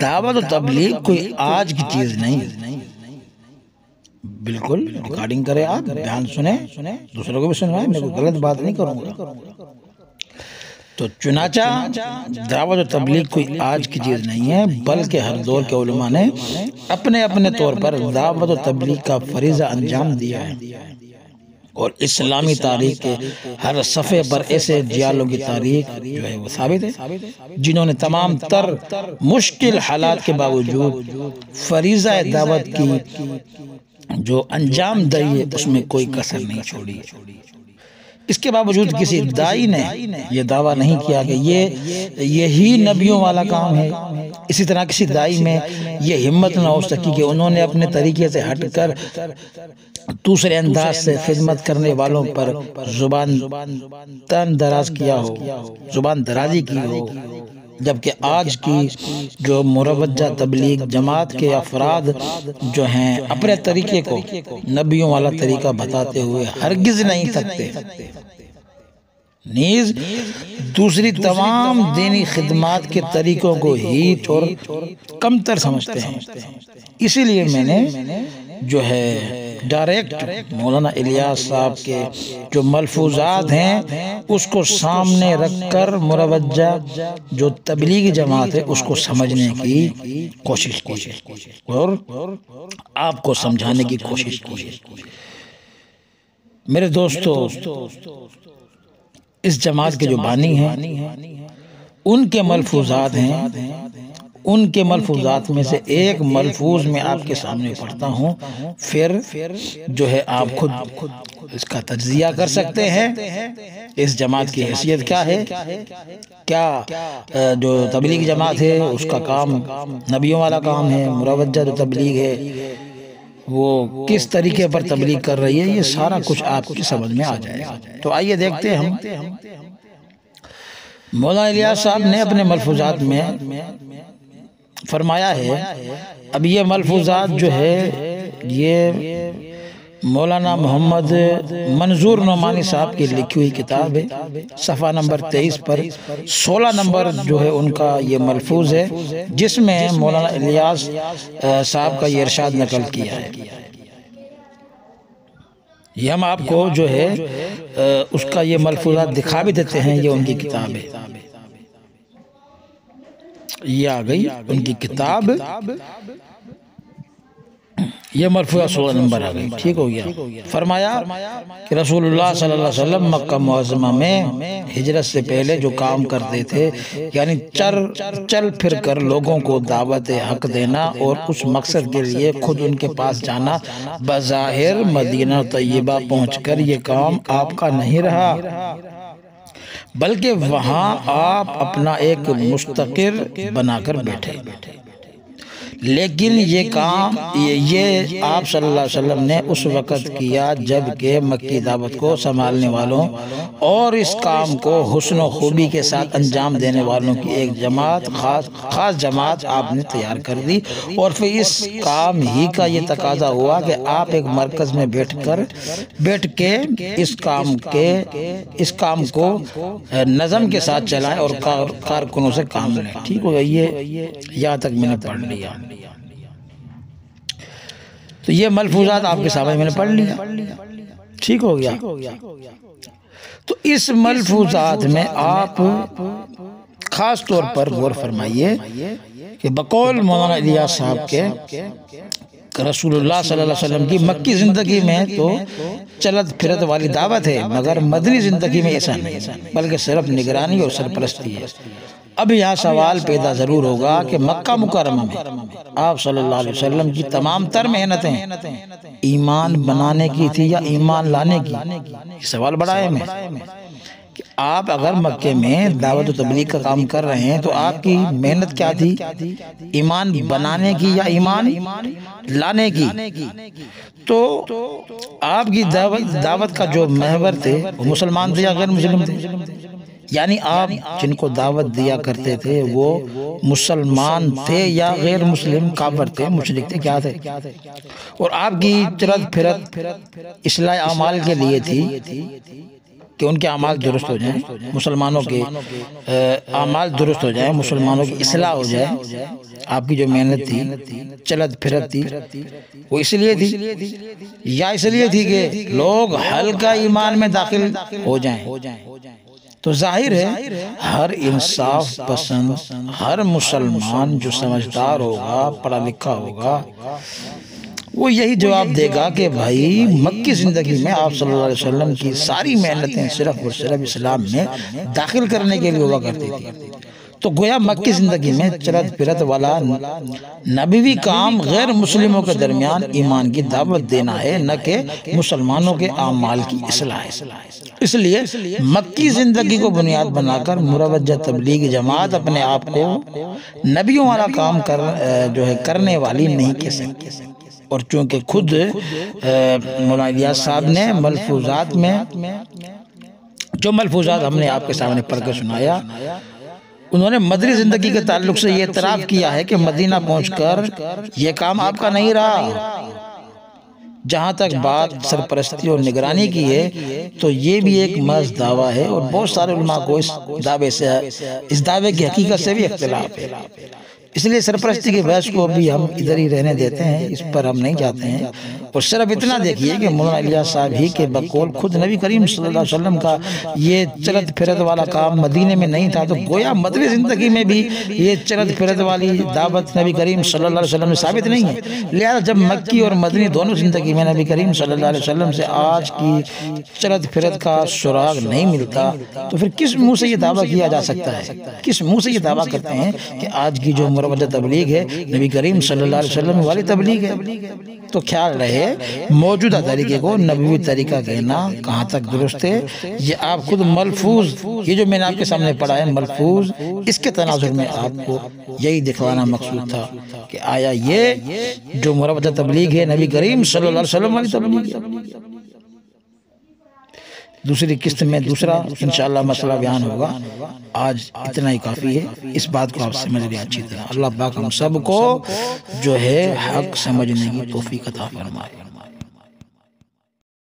دعوت و تبلیغ کوئی آج کی چیز نہیں، بالکل ریکارڈنگ کرے، آپ بیان سنیں، دوسروں کو بھی سنوائیں، میں کوئی غلط بات نہیں کروں گا۔ تو چنانچہ دعوت و تبلیغ کوئی آج کی چیز نہیں ہے، بلکہ ہر دور کے علماء نے اپنے اپنے طور پر دعوت و تبلیغ کا فریضہ انجام دیا ہے، اور اسلامی تاریخ کے ہر صفحے پر ایسے جیالوں کی تاریخ جو ہے وہ ثابت ہے جنہوں نے تمام تر مشکل حالات کے باوجود فریضہ دعوت کی جو انجام دہی ہے اس میں کوئی کسر نہیں چھوڑی ہے۔ اس کے باوجود کسی دائی نے یہ دعویٰ نہیں کیا کہ یہی نبیوں والا کام ہے۔ اسی طرح کسی دائی میں یہ ہمت نہ ہو سکی کہ انہوں نے اپنے طریقے سے ہٹ کر دوسرے انداز سے خدمت کرنے والوں پر زبان دراز کیا ہو، زبان درازی کی ہو، جبکہ آج کی جو مروجہ تبلیغ جماعت کے افراد جو ہیں اپنے طریقے کو نبیوں والا طریقہ بتاتے ہوئے ہرگز نہیں تھکتے، نیز دوسری تمام دینی خدمات کے طریقوں کو ہیچ اور کمتر سمجھتے ہیں۔ اسی لیے میں نے جو ہے ڈائریکٹ مولانا الیاس صاحب کے جو ملفوظات ہیں اس کو سامنے رکھ کر مروجہ جو تبلیغی جماعت ہے اس کو سمجھنے کی کوشش کی اور آپ کو سمجھانے کی کوشش کی۔ میرے دوستو، اس جماعت کے جو بانی ہیں ان کے ملفوظات ہیں، ان کے ملفوظات میں سے ایک ملفوظ میں آپ کے سامنے پڑھتا ہوں، پھر جو ہے آپ خود اس کا تجزیہ کر سکتے ہیں۔ اس جماعت کی حیثیت کیا ہے، کیا جو تبلیغ جماعت ہے اس کا کام نبیوں والا کام ہے، مروجہ جو تبلیغ ہے وہ کس طریقے پر تبلیغ کر رہی ہے، یہ سارا کچھ آپ کی سمجھ میں آ جائے گا۔ تو آئیے دیکھتے ہیں ہم۔ مولانا الیاس صاحب نے اپنے ملفوظات میں فرمایا ہے، اب یہ ملفوظات جو ہے یہ مولانا محمد منظور نعمانی صاحب کی لکھی ہوئی کتاب ہے، صفحہ نمبر 23 پر 16 نمبر جو ہے ان کا یہ ملفوظ ہے، جس میں مولانا الیاس صاحب کا یہ ارشاد نقل کیا ہے۔ یہ ہم آپ کو جو ہے اس کا یہ ملفوظات دکھا بھی دیتے ہیں، یہ ان کی کتاب ہے، یہ آ گئی ان کی کتاب، یہ مرفوع 16 نمبر آ گئی، ٹھیک ہو گیا۔ فرمایا کہ رسول اللہ صلی اللہ علیہ وسلم مکہ معظمہ میں ہجرت سے پہلے جو کام کرتے تھے، یعنی چل پھر کر لوگوں کو دعوت حق دینا اور اس مقصد کے لیے خود ان کے پاس جانا، بظاہر مدینہ طیبہ پہنچ کر یہ کام آپ کا نہیں رہا، بلکہ وہاں آپ اپنا ایک مستقر بنا کر بیٹھے۔ لیکن یہ کام یہ آپ صلی اللہ علیہ وسلم نے اس وقت کیا جبکہ مکی دعوت کو سنبھالنے والوں اور اس کام کو حسن و خوبی کے ساتھ انجام دینے والوں کی ایک جماعت، خاص جماعت آپ نے تیار کر دی، اور پھر اس کام ہی کا یہ تقاضا ہوا کہ آپ ایک مرکز میں بیٹھ کے اس کام کو نظم کے ساتھ چلائیں اور کارکنوں سے کام لیں۔ ٹھیک ہو گیا، یہ یہاں تک میں نے پڑھ لیا۔ تو یہ ملفوظات آپ کے سامنے میں نے پڑھ لیا، ٹھیک ہو گیا۔ تو اس ملفوظات میں آپ خاص طور پر غور فرمائیے کہ بقول مولانا الیاس صاحب کے رسول اللہ صلی اللہ علیہ وسلم کی مکی زندگی میں تو چلت پھرت والی دعوت ہے، مگر مدنی زندگی میں ایسا نہیں، بلکہ صرف نگرانی اور سرپرستی ہے۔ اب یہاں سوال پیدا ضرور ہوگا کہ مکہ مکرمہ میں آپ صلی اللہ علیہ وسلم کی تمام تر محنتیں ایمان بنانے کی تھی یا ایمان لانے کی؟ یہ سوال بڑا اہم ہے کہ آپ اگر مکے میں دعوت و تبلیغ کا کام کر رہے ہیں تو آپ کی محنت کیا تھی، ایمان بنانے کی یا ایمان لانے کی؟ تو آپ کی دعوت کا جو محور تھے وہ مسلمان تھے یا غیر مسلم تھے؟ یعنی آپ جن کو دعوت دیا کرتے تھے وہ مسلمان تھے یا غیر مسلم، کافر تھے، مشرک تھے، کیا تھے؟ اور آپ کی چلت پھرت اصلاح اعمال کے لیے تھی، کہ ان کے اعمال درست ہو جائیں، مسلمانوں کے اعمال درست ہو جائیں، مسلمانوں کی اصلاح ہو جائے۔ آپ کی جو محنت تھی، چلت پھرت تھی، وہ اس لیے تھی یا اس لیے تھی کہ لوگ ہلکا ایمان میں داخل ہو جائیں؟ تو ظاہر ہے ہر انصاف پسند، ہر مسلمان جو سمجھدار ہوگا، پڑھا لکھا ہوگا، وہ یہی جواب دے گا کہ بھائی مکی زندگی میں آپ صلی اللہ علیہ وسلم کی ساری محنتیں صرف اور صرف اسلام میں داخل کرنے کے لیے ہوا کرتی تھی۔ تو گویا مکی زندگی میں چلت پھرت والا نبوی کام غیر مسلموں کے درمیان ایمان کی دعوت دینا ہے، نہ کہ مسلمانوں کے اعمال کی اصلاح ہے۔ اس لیے مکی زندگی کو بنیاد بنا کر مروجہ تبلیغ جماعت اپنے آپ کو نبیوں والا کام کرنے والی نہیں کہہ سکتی۔ اور چونکہ خود مولانا الیاس صاحب نے ملفوظات میں جو ملفوظات ہم نے آپ کے سامنے پڑھ کر سنایا، انہوں نے مدنی زندگی کے تعلق سے یہ اعتراف کیا ہے کہ مدینہ پہنچ کر یہ کام آپ کا نہیں رہا۔ جہاں تک بات سرپرستی اور نگرانی کی ہے تو یہ بھی ایک محض دعویٰ ہے، اور بہت سارے علماء کو اس دعوے کی حقیقت سے بھی اختلاف ہے۔ اس لیے سرپرستی کے بحث کو بھی ہم ادھر ہی رہنے دیتے ہیں، اس پر ہم نہیں جاتے ہیں۔ اور صرف اتنا دیکھیے کہ مولانا الیاس صاحب ہی کے بقول خود نبی کریم صلی اللہ علیہ وسلم کا یہ چلت پھرت والا کام مدینے میں نہیں تھا، تو گویا مدنی زندگی میں بھی یہ چلت پھرت والی دعوت نبی کریم صلی اللہ علیہ وسلم میں ثابت نہیں ہے۔ لہذا جب مکی اور مدنی دونوں زندگی میں نبی کریم صلی اللہ علیہ وسلم سے آج کی چلت پھرت کا سراغ نہیں ملتا، تو پھر کس منہ سے یہ دعویٰ کیا جا سکتا ہے؟ کس منہ سے یہ دعویٰ کرتے ہیں کہ آج کی جو مروجہ تبلیغ ہے نبی کریم صلی اللہ علیہ وسلم والی تبلیغ ہے؟ تو خیال رہے موجودہ طریقے کو نبوی طریقہ کہنا کہاں تک درست ہے۔ یہ آپ خود ملفوظ، یہ جو میں نے آپ کے سامنے پڑھا ہے ملفوظ، اس کے تناظر میں آپ کو یہی دکھوانا مقصود تھا کہ آیا یہ جو مروجہ تبلیغ ہے نبی کریم صلی اللہ علیہ وسلم والی تبلیغ ہے؟ دوسری قسط میں دوسرا انشاءاللہ مسئلہ بیان ہوگا۔ آج اتنا ہی کافی ہے، اس بات کو آپ سمجھ لیں اچھی طرح۔ اللہ پاک ہم سب کو جو ہے حق سمجھنے کی توفیق عطا فرمائے۔